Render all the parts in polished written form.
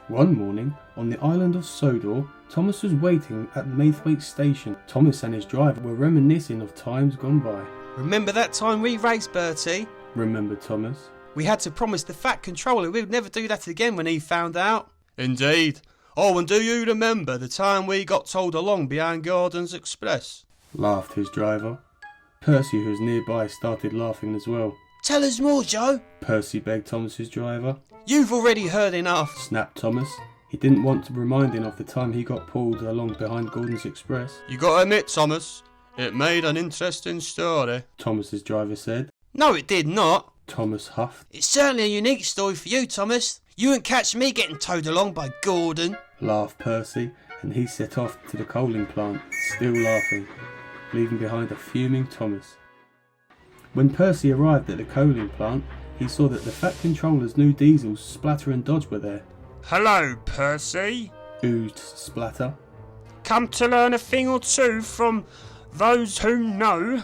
One morning, on the island of Sodor, Thomas was waiting at Maithwaite station. Thomas and his driver were reminiscing of times gone by. Remember that time we raced Bertie? Remembered Thomas. We had to promise the Fat Controller we'd never do that again when he found out. Indeed. Oh, and do you remember the time we got towed along behind Gordon's Express? Laughed his driver. Percy, who was nearby, started laughing as well. Tell us more, Joe. Percy begged Thomas's driver. You've already heard enough, Snapped Thomas. He didn't want to remind him of the time he got pulled along behind Gordon's Express. You gotta admit, Thomas, it made an interesting story. Thomas's driver said. No, it did not. Thomas huffed. It's certainly a unique story for you, Thomas. You wouldn't catch me getting towed along by Gordon. Laughed Percy, and he set off to the coaling plant, still laughing, leaving behind a fuming Thomas. When Percy arrived at the coaling plant, he saw that the Fat Controller's new diesels, Splatter and Dodge, were there. Hello, Percy. Oozed Splatter. Come to learn a thing or two from those who know.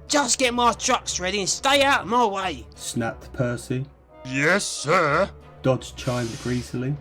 Just get my trucks ready and stay out of my way. Snapped Percy. Yes, sir. Dodge chimed greasily.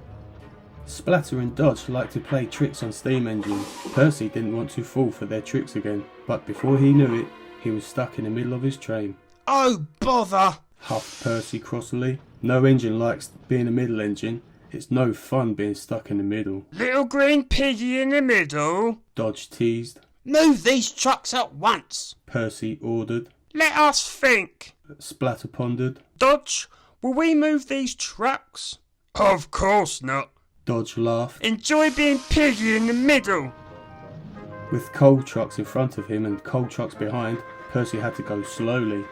Splatter and Dodge liked to play tricks on steam engines. Percy didn't want to fall for their tricks again, but before he knew it, he was stuck in the middle of his train. Oh, bother! Huffed Percy crossly. No engine likes being a middle engine. It's no fun being stuck in the middle. Little green piggy in the middle. Dodge teased. Move these trucks at once. Percy ordered. Let us think. Splatter pondered. Dodge, will we move these trucks? Of course not. Dodge laughed. Enjoy being piggy in the middle. With coal trucks in front of him and coal trucks behind, Percy had to go slowly.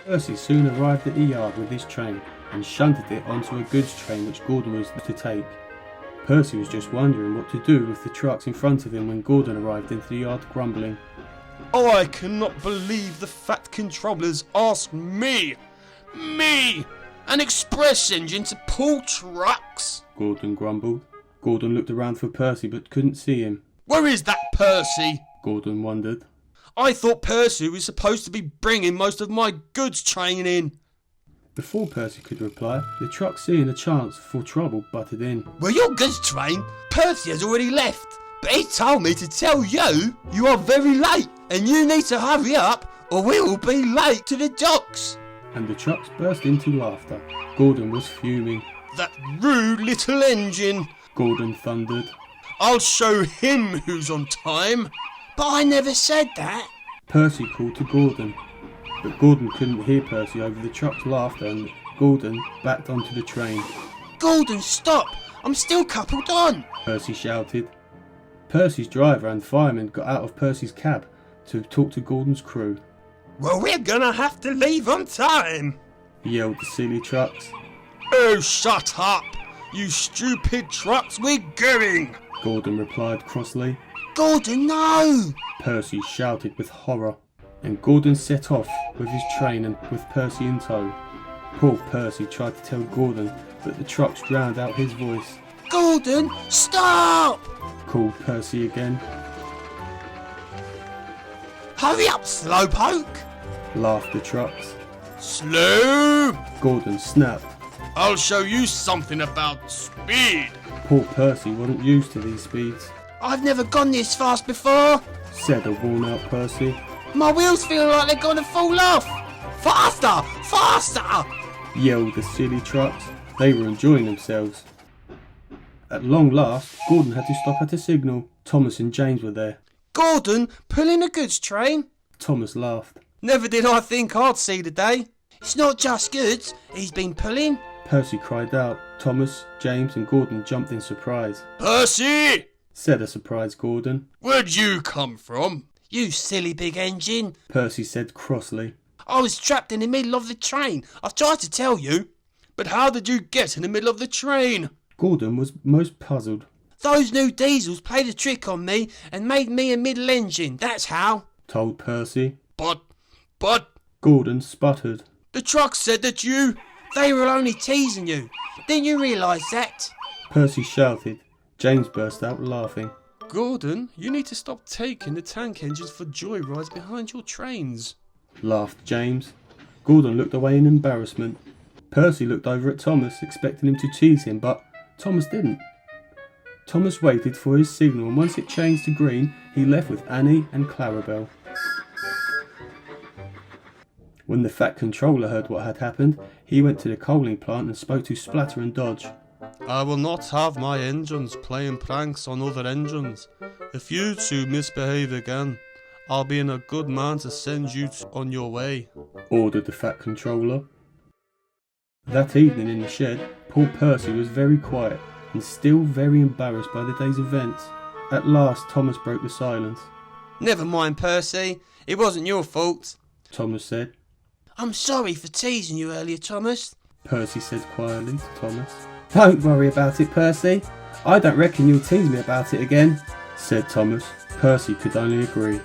Percy soon arrived at the yard with his train and shunted it onto a goods train which Gordon was to take. Percy was just wondering what to do with the trucks in front of him when Gordon arrived into the yard grumbling. I cannot believe the Fat Controllers asked me, an express engine to pull trucks. Gordon grumbled. Gordon looked around for Percy but couldn't see him. Where is that Percy? Gordon wondered. I thought Percy was supposed to be bringing most of my goods train in. Before Percy could reply, the truck, seeing a chance for trouble, butted in. Well, your goods train, Percy has already left. But he told me to tell you, you are very late and you need to hurry up or we will be late to the docks. And the trucks burst into laughter. Gordon was fuming. That rude little engine. Gordon thundered. I'll show him who's on time. But I never said that. Percy called to Gordon. But Gordon couldn't hear Percy over the truck's laughter and Gordon backed onto the train. Gordon, stop! I'm still coupled on! Percy shouted. Percy's driver and fireman got out of Percy's cab to talk to Gordon's crew. Well, we're gonna have to leave on time, Yelled the silly trucks. Oh, shut up! You stupid trucks, we're going! Gordon replied crossly. Gordon, no! Percy shouted with horror. And Gordon set off with his train and with Percy in tow. Poor Percy tried to tell Gordon, but the trucks drowned out his voice. Gordon, stop! Called Percy again. Hurry up, slowpoke! Laughed the trucks. Slow! Gordon snapped. I'll show you something about speed. Poor Percy wasn't used to these speeds. I've never gone this fast before, Said a worn-out Percy. My wheels feel like they're gonna fall off. Faster! Faster! Yelled the silly trucks. They were enjoying themselves. At long last, Gordon had to stop at a signal. Thomas and James were there. Gordon, pulling a goods train? Thomas laughed. Never did I think I'd see the day. It's not just goods he's been pulling. Percy cried out. Thomas, James and Gordon jumped in surprise. Percy! Said a surprised Gordon. Where'd you come from? You silly big engine. Percy said crossly. I was trapped in the middle of the train. I've tried to tell you. But how did you get in the middle of the train? Gordon was most puzzled. Those new diesels played a trick on me and made me a middle engine, that's how. Told Percy. But... Gordon sputtered. The truck said that they were only teasing you. Didn't you realise that? Percy shouted. James burst out laughing. Gordon, you need to stop taking the tank engines for joyrides behind your trains, laughed James. Gordon looked away in embarrassment. Percy looked over at Thomas, expecting him to tease him, but Thomas didn't. Thomas waited for his signal, and once it changed to green, he left with Annie and Clarabelle. When the Fat Controller heard what had happened, he went to the coaling plant and spoke to Splatter and Dodge. I will not have my engines playing pranks on other engines. If you two misbehave again, I'll be a good man to send you on your way, ordered the Fat Controller. That evening in the shed, poor Percy was very quiet and still very embarrassed by the day's events. At last, Thomas broke the silence. Never mind, Percy. It wasn't your fault, Thomas said. I'm sorry for teasing you earlier, Thomas, Percy said quietly to Thomas. Don't worry about it, Percy. I don't reckon you'll tease me about it again, said Thomas. Percy could only agree.